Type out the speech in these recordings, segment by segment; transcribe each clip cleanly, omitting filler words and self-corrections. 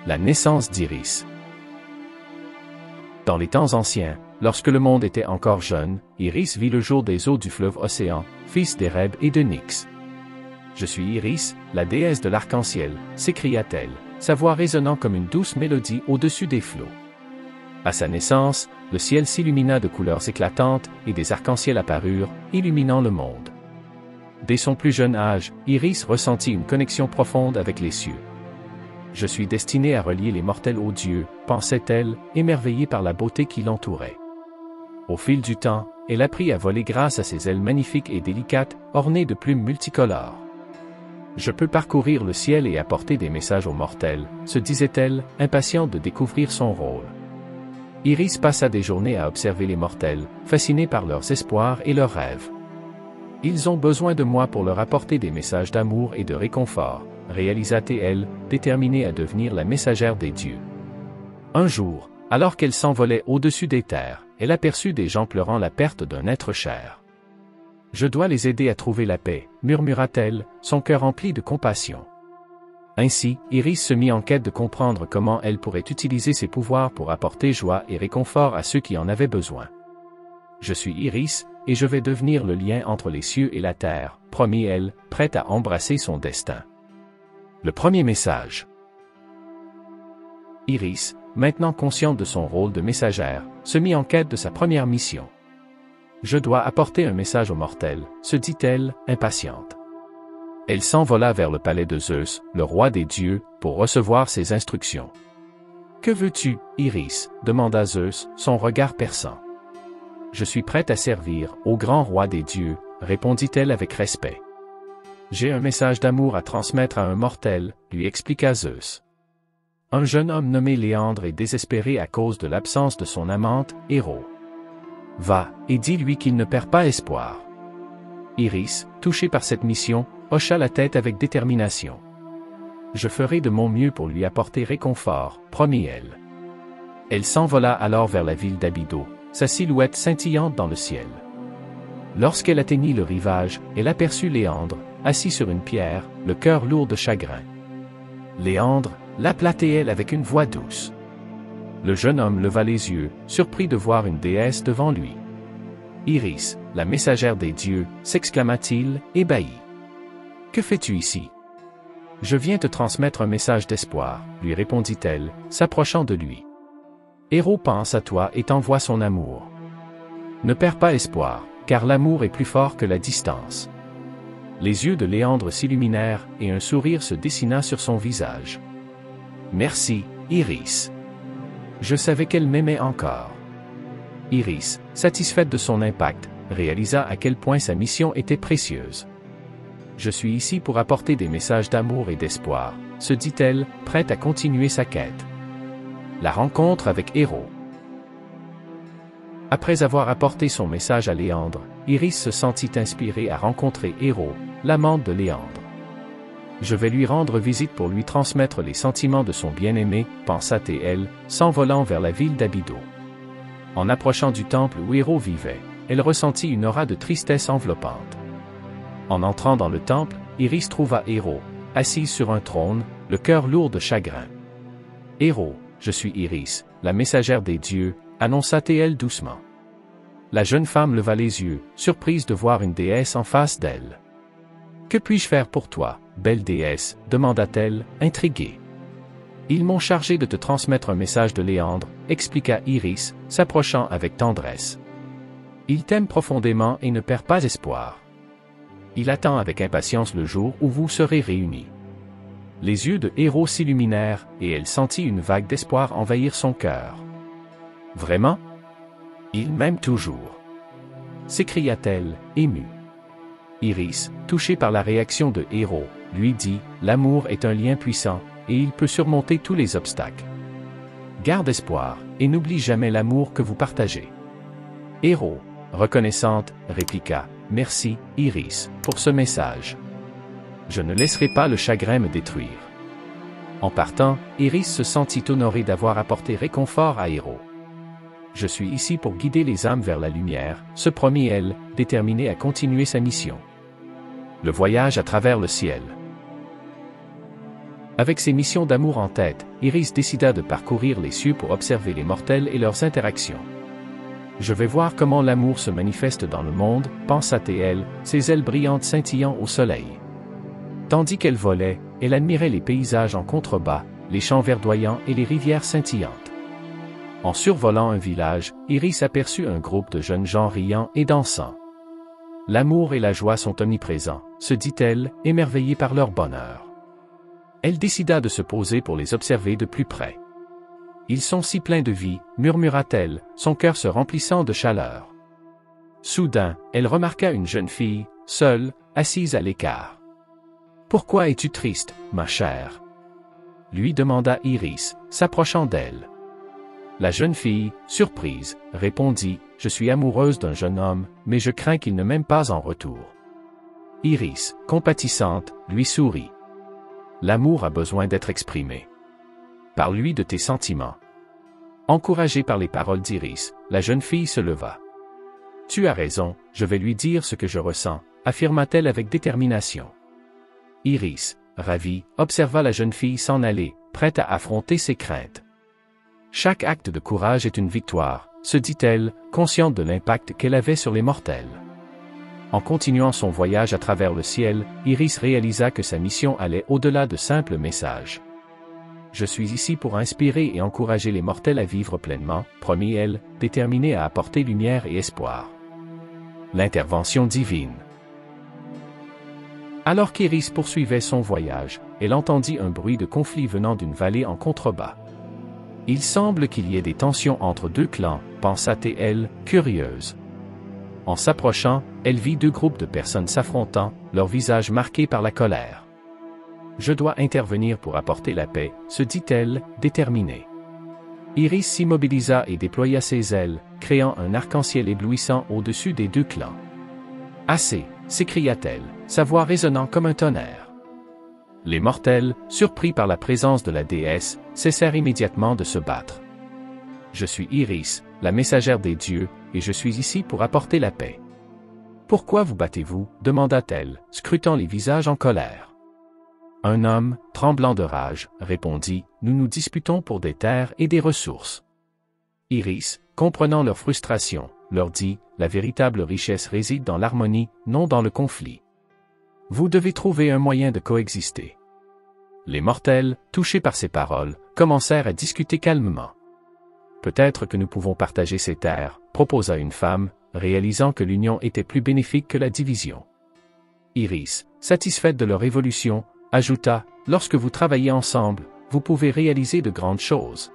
La naissance d'Iris. Dans les temps anciens, lorsque le monde était encore jeune, Iris vit le jour des eaux du fleuve Océan, fils d'Éreb et de Nyx. « Je suis Iris, la déesse de l'arc-en-ciel », s'écria-t-elle, sa voix résonnant comme une douce mélodie au-dessus des flots. À sa naissance, le ciel s'illumina de couleurs éclatantes et des arcs-en-ciel apparurent, illuminant le monde. Dès son plus jeune âge, Iris ressentit une connexion profonde avec les cieux. « Je suis destinée à relier les mortels aux dieux », pensait-elle, émerveillée par la beauté qui l'entourait. Au fil du temps, elle apprit à voler grâce à ses ailes magnifiques et délicates, ornées de plumes multicolores. « Je peux parcourir le ciel et apporter des messages aux mortels », se disait-elle, impatiente de découvrir son rôle. Iris passa des journées à observer les mortels, fascinée par leurs espoirs et leurs rêves. « Ils ont besoin de moi pour leur apporter des messages d'amour et de réconfort », réalisa-t-elle, déterminée à devenir la messagère des dieux. Un jour, alors qu'elle s'envolait au-dessus des terres, elle aperçut des gens pleurant la perte d'un être cher. « Je dois les aider à trouver la paix », murmura-t-elle, son cœur rempli de compassion. Ainsi, Iris se mit en quête de comprendre comment elle pourrait utiliser ses pouvoirs pour apporter joie et réconfort à ceux qui en avaient besoin. « Je suis Iris, et je vais devenir le lien entre les cieux et la terre », promit-elle, prête à embrasser son destin. Le premier message. Iris, maintenant consciente de son rôle de messagère, se mit en quête de sa première mission. « Je dois apporter un message aux mortels », se dit-elle, impatiente. Elle s'envola vers le palais de Zeus, le roi des dieux, pour recevoir ses instructions. « Que veux-tu, Iris ?» demanda Zeus, son regard perçant. « Je suis prête à servir, ô grand roi des dieux », répondit-elle avec respect. « J'ai un message d'amour à transmettre à un mortel », lui expliqua Zeus. Un jeune homme nommé Léandre est désespéré à cause de l'absence de son amante, Héro. Va, et dis-lui qu'il ne perd pas espoir. Iris, touchée par cette mission, hocha la tête avec détermination. « Je ferai de mon mieux pour lui apporter réconfort », promit-elle. Elle s'envola alors vers la ville d'Abydos, sa silhouette scintillante dans le ciel. Lorsqu'elle atteignit le rivage, elle aperçut Léandre, assis sur une pierre, le cœur lourd de chagrin. « Léandre » l'appela-t-elle avec une voix douce. Le jeune homme leva les yeux, surpris de voir une déesse devant lui. « Iris, la messagère des dieux », s'exclama-t-il, ébahi. « Que fais-tu ici ?»« Je viens te transmettre un message d'espoir », lui répondit-elle, s'approchant de lui. « Héro pense à toi et t'envoie son amour. Ne perds pas espoir, car l'amour est plus fort que la distance. » Les yeux de Léandre s'illuminèrent et un sourire se dessina sur son visage. « Merci, Iris. Je savais qu'elle m'aimait encore. » Iris, satisfaite de son impact, réalisa à quel point sa mission était précieuse. « Je suis ici pour apporter des messages d'amour et d'espoir », se dit-elle, prête à continuer sa quête. La rencontre avec Héro. Après avoir apporté son message à Léandre, Iris se sentit inspirée à rencontrer Héro, l'amante de Léandre. « Je vais lui rendre visite pour lui transmettre les sentiments de son bien-aimé », pensa-t-elle, s'envolant vers la ville d'Abydos. En approchant du temple où Héro vivait, elle ressentit une aura de tristesse enveloppante. En entrant dans le temple, Iris trouva Héro, assise sur un trône, le cœur lourd de chagrin. « Héro, je suis Iris, la messagère des dieux », annonça-t-elle doucement. La jeune femme leva les yeux, surprise de voir une déesse en face d'elle. « Que puis-je faire pour toi, belle déesse ?» demanda-t-elle, intriguée. « Ils m'ont chargé de te transmettre un message de Léandre », expliqua Iris, s'approchant avec tendresse. « Il t'aime profondément et ne perd pas espoir. Il attend avec impatience le jour où vous serez réunis. » Les yeux de Héro s'illuminèrent, et elle sentit une vague d'espoir envahir son cœur. « Vraiment ? Il m'aime toujours !» s'écria-t-elle, émue. Iris, touchée par la réaction de Héro, lui dit « L'amour est un lien puissant, et il peut surmonter tous les obstacles. Garde espoir, et n'oublie jamais l'amour que vous partagez. » Héro, reconnaissante, répliqua « Merci, Iris, pour ce message. Je ne laisserai pas le chagrin me détruire. » En partant, Iris se sentit honorée d'avoir apporté réconfort à Héro. « Je suis ici pour guider les âmes vers la lumière », se promit-elle, déterminée à continuer sa mission. Le voyage à travers le ciel. Avec ses missions d'amour en tête, Iris décida de parcourir les cieux pour observer les mortels et leurs interactions. Je vais voir comment l'amour se manifeste dans le monde, pensa-t-elle, ses ailes brillantes scintillant au soleil. Tandis qu'elle volait, elle admirait les paysages en contrebas, les champs verdoyants et les rivières scintillantes. En survolant un village, Iris aperçut un groupe de jeunes gens riant et dansant. L'amour et la joie sont omniprésents, se dit-elle, émerveillée par leur bonheur. Elle décida de se poser pour les observer de plus près. Ils sont si pleins de vie, murmura-t-elle, son cœur se remplissant de chaleur. Soudain, elle remarqua une jeune fille, seule, assise à l'écart. « Pourquoi es-tu triste, ma chère ?» lui demanda Iris, s'approchant d'elle. La jeune fille, surprise, répondit « Je suis amoureuse d'un jeune homme, mais je crains qu'il ne m'aime pas en retour. » Iris, compatissante, lui sourit. L'amour a besoin d'être exprimé. Parle-lui de tes sentiments. Encouragée par les paroles d'Iris, la jeune fille se leva. « Tu as raison, je vais lui dire ce que je ressens, » affirma-t-elle avec détermination. Iris, ravie, observa la jeune fille s'en aller, prête à affronter ses craintes. Chaque acte de courage est une victoire, se dit-elle, consciente de l'impact qu'elle avait sur les mortels. En continuant son voyage à travers le ciel, Iris réalisa que sa mission allait au-delà de simples messages. « Je suis ici pour inspirer et encourager les mortels à vivre pleinement, promit-elle, déterminée à apporter lumière et espoir. » L'intervention divine. Alors qu'Iris poursuivait son voyage, elle entendit un bruit de conflit venant d'une vallée en contrebas. « Il semble qu'il y ait des tensions entre deux clans, » pensa-t-elle, curieuse. En s'approchant, elle vit deux groupes de personnes s'affrontant, leurs visages marqués par la colère. « Je dois intervenir pour apporter la paix, » se dit-elle, déterminée. Iris s'immobilisa et déploya ses ailes, créant un arc-en-ciel éblouissant au-dessus des deux clans. « Assez !» s'écria-t-elle, sa voix résonnant comme un tonnerre. Les mortels, surpris par la présence de la déesse, cessèrent immédiatement de se battre. « Je suis Iris, la messagère des dieux, et je suis ici pour apporter la paix. »« Pourquoi vous battez-vous » demanda-t-elle, scrutant les visages en colère. Un homme, tremblant de rage, répondit « Nous nous disputons pour des terres et des ressources. » Iris, comprenant leur frustration, leur dit « La véritable richesse réside dans l'harmonie, non dans le conflit. Vous devez trouver un moyen de coexister. » Les mortels, touchés par ces paroles, commencèrent à discuter calmement. « Peut-être que nous pouvons partager ces terres, » proposa une femme, réalisant que l'union était plus bénéfique que la division. Iris, satisfaite de leur évolution, ajouta « Lorsque vous travaillez ensemble, vous pouvez réaliser de grandes choses. »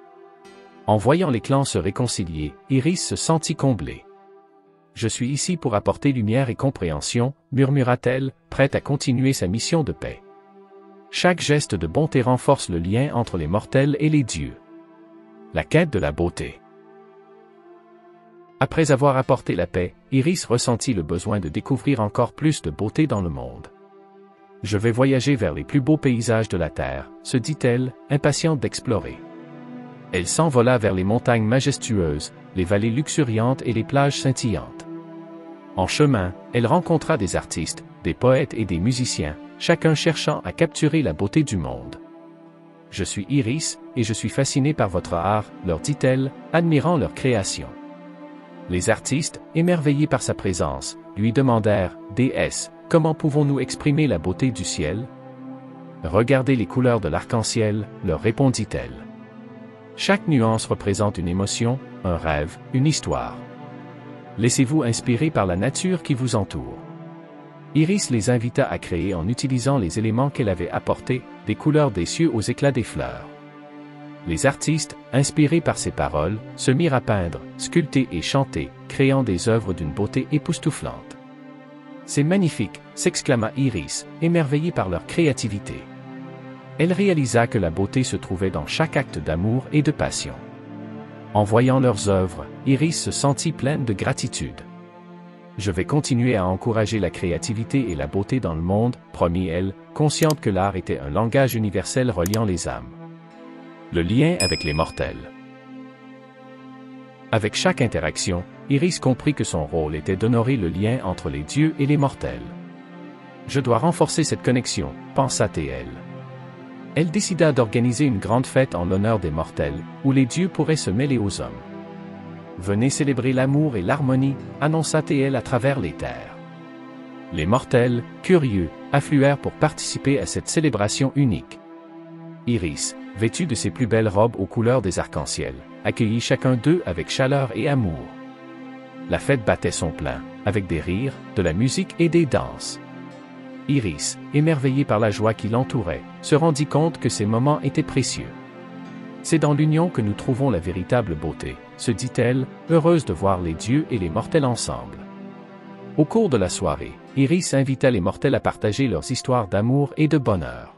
En voyant les clans se réconcilier, Iris se sentit comblée. « Je suis ici pour apporter lumière et compréhension, » murmura-t-elle, prête à continuer sa mission de paix. Chaque geste de bonté renforce le lien entre les mortels et les dieux. La quête de la beauté. Après avoir apporté la paix, Iris ressentit le besoin de découvrir encore plus de beauté dans le monde. « Je vais voyager vers les plus beaux paysages de la Terre, » se dit-elle, impatiente d'explorer. Elle s'envola vers les montagnes majestueuses, les vallées luxuriantes et les plages scintillantes. En chemin, elle rencontra des artistes, des poètes et des musiciens, chacun cherchant à capturer la beauté du monde. « Je suis Iris, et je suis fascinée par votre art, » leur dit-elle, admirant leur création. Les artistes, émerveillés par sa présence, lui demandèrent « Déesse, comment pouvons-nous exprimer la beauté du ciel ?»« Regardez les couleurs de l'arc-en-ciel, » leur répondit-elle. Chaque nuance représente une émotion, un rêve, une histoire. Laissez-vous inspirer par la nature qui vous entoure. Iris les invita à créer en utilisant les éléments qu'elle avait apportés, des couleurs des cieux aux éclats des fleurs. Les artistes, inspirés par ces paroles, se mirent à peindre, sculpter et chanter, créant des œuvres d'une beauté époustouflante. « C'est magnifique !» s'exclama Iris, émerveillée par leur créativité. Elle réalisa que la beauté se trouvait dans chaque acte d'amour et de passion. En voyant leurs œuvres, Iris se sentit pleine de gratitude. « Je vais continuer à encourager la créativité et la beauté dans le monde, » promit-elle, consciente que l'art était un langage universel reliant les âmes. Le lien avec les mortels. Avec chaque interaction, Iris comprit que son rôle était d'honorer le lien entre les dieux et les mortels. « Je dois renforcer cette connexion » pensa-t-elle. Elle décida d'organiser une grande fête en l'honneur des mortels, où les dieux pourraient se mêler aux hommes. Venez célébrer l'amour et l'harmonie, annonça-t-elle à travers les terres. Les mortels, curieux, affluèrent pour participer à cette célébration unique. Iris, vêtue de ses plus belles robes aux couleurs des arcs-en-ciel, accueillit chacun d'eux avec chaleur et amour. La fête battait son plein, avec des rires, de la musique et des danses. Iris, émerveillée par la joie qui l'entourait, se rendit compte que ces moments étaient précieux. C'est dans l'union que nous trouvons la véritable beauté, se dit-elle, heureuse de voir les dieux et les mortels ensemble. Au cours de la soirée, Iris invita les mortels à partager leurs histoires d'amour et de bonheur.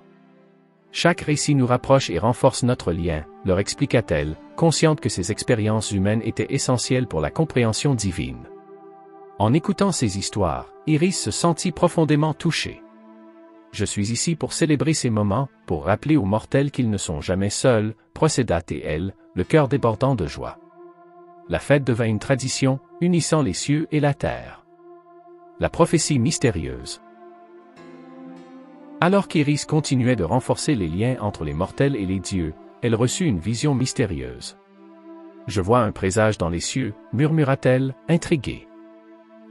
Chaque récit nous rapproche et renforce notre lien, leur expliqua-t-elle, consciente que ces expériences humaines étaient essentielles pour la compréhension divine. En écoutant ces histoires, Iris se sentit profondément touchée. Je suis ici pour célébrer ces moments, pour rappeler aux mortels qu'ils ne sont jamais seuls, procéda-t-elle, le cœur débordant de joie. La fête devint une tradition, unissant les cieux et la terre. La prophétie mystérieuse. Alors qu'Iris continuait de renforcer les liens entre les mortels et les dieux, elle reçut une vision mystérieuse. « Je vois un présage dans les cieux », murmura-t-elle, intriguée.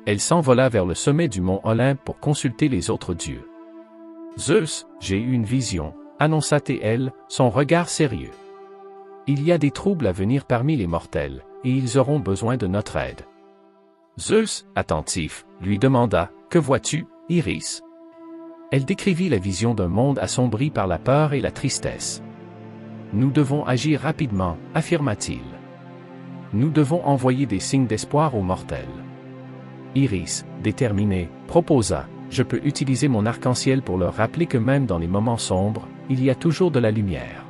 Elle s'envola vers le sommet du mont Olympe pour consulter les autres dieux. « Zeus, j'ai eu une vision », annonça-t-elle, son regard sérieux. « Il y a des troubles à venir parmi les mortels, et ils auront besoin de notre aide. » Zeus, attentif, lui demanda, « Que vois-tu, Iris ?» Elle décrivit la vision d'un monde assombri par la peur et la tristesse. « Nous devons agir rapidement, affirma-t-il. Nous devons envoyer des signes d'espoir aux mortels. » Iris, déterminée, proposa, « Je peux utiliser mon arc-en-ciel pour leur rappeler que même dans les moments sombres, il y a toujours de la lumière. »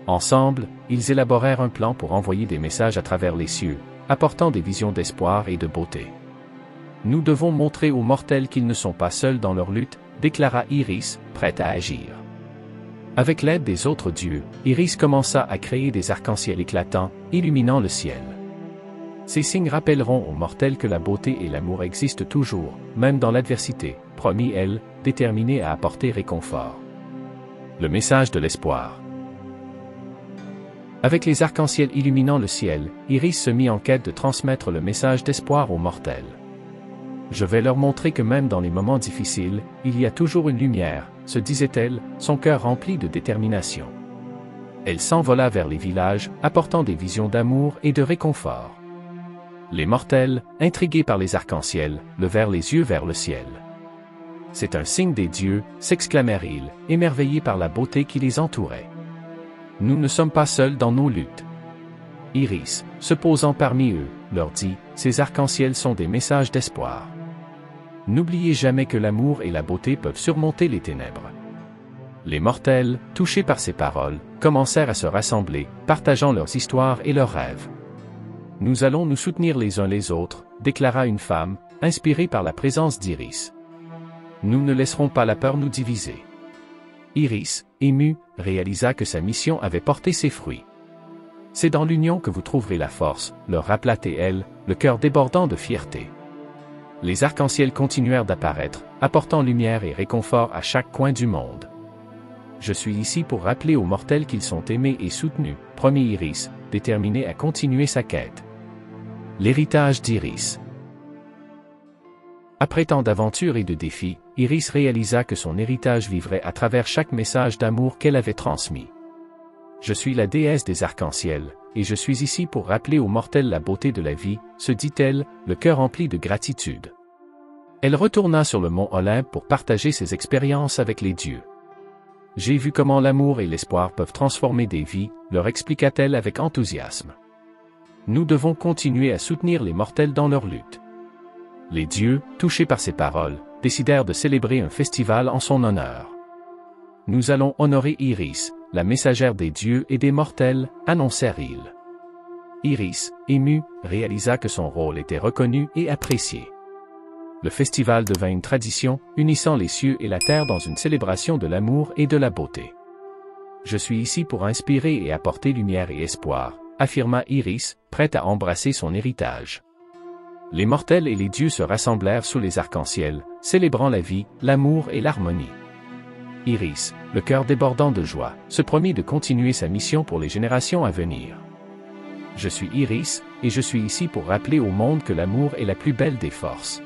Ensemble, ils élaborèrent un plan pour envoyer des messages à travers les cieux, apportant des visions d'espoir et de beauté. « Nous devons montrer aux mortels qu'ils ne sont pas seuls dans leur lutte, » déclara Iris, prête à agir. Avec l'aide des autres dieux, Iris commença à créer des arcs-en-ciel éclatants, illuminant le ciel. Ces signes rappelleront aux mortels que la beauté et l'amour existent toujours, même dans l'adversité, promit-elle, déterminée à apporter réconfort. Le message de l'espoir. Avec les arcs-en-ciel illuminant le ciel, Iris se mit en quête de transmettre le message d'espoir aux mortels. Je vais leur montrer que même dans les moments difficiles, il y a toujours une lumière, se disait-elle, son cœur rempli de détermination. Elle s'envola vers les villages, apportant des visions d'amour et de réconfort. Les mortels, intrigués par les arcs-en-ciel, levèrent les yeux vers le ciel. « C'est un signe des dieux », s'exclamèrent-ils, émerveillés par la beauté qui les entourait. « Nous ne sommes pas seuls dans nos luttes. » Iris, se posant parmi eux, leur dit, « Ces arcs-en-ciel sont des messages d'espoir. N'oubliez jamais que l'amour et la beauté peuvent surmonter les ténèbres. » Les mortels, touchés par ces paroles, commencèrent à se rassembler, partageant leurs histoires et leurs rêves. « Nous allons nous soutenir les uns les autres, » déclara une femme, inspirée par la présence d'Iris. « Nous ne laisserons pas la peur nous diviser. » Iris, émue, réalisa que sa mission avait porté ses fruits. « C'est dans l'union que vous trouverez la force », leur rappela-t-elle, le cœur débordant de fierté. Les arcs-en-ciel continuèrent d'apparaître, apportant lumière et réconfort à chaque coin du monde. « Je suis ici pour rappeler aux mortels qu'ils sont aimés et soutenus », promit Iris, déterminée à continuer sa quête. L'héritage d'Iris. Après tant d'aventures et de défis, Iris réalisa que son héritage vivrait à travers chaque message d'amour qu'elle avait transmis. « Je suis la déesse des arcs-en-ciel, et je suis ici pour rappeler aux mortels la beauté de la vie, » se dit-elle, le cœur rempli de gratitude. Elle retourna sur le mont Olympe pour partager ses expériences avec les dieux. « J'ai vu comment l'amour et l'espoir peuvent transformer des vies, » leur expliqua-t-elle avec enthousiasme. « Nous devons continuer à soutenir les mortels dans leur lutte. » Les dieux, touchés par ces paroles, décidèrent de célébrer un festival en son honneur. « Nous allons honorer Iris, la messagère des dieux et des mortels, » annoncèrent-ils. Iris, émue, réalisa que son rôle était reconnu et apprécié. Le festival devint une tradition, unissant les cieux et la terre dans une célébration de l'amour et de la beauté. « Je suis ici pour inspirer et apporter lumière et espoir », affirma Iris, prête à embrasser son héritage. Les mortels et les dieux se rassemblèrent sous les arcs-en-ciel, célébrant la vie, l'amour et l'harmonie. Iris, le cœur débordant de joie, se promit de continuer sa mission pour les générations à venir. Je suis Iris, et je suis ici pour rappeler au monde que l'amour est la plus belle des forces.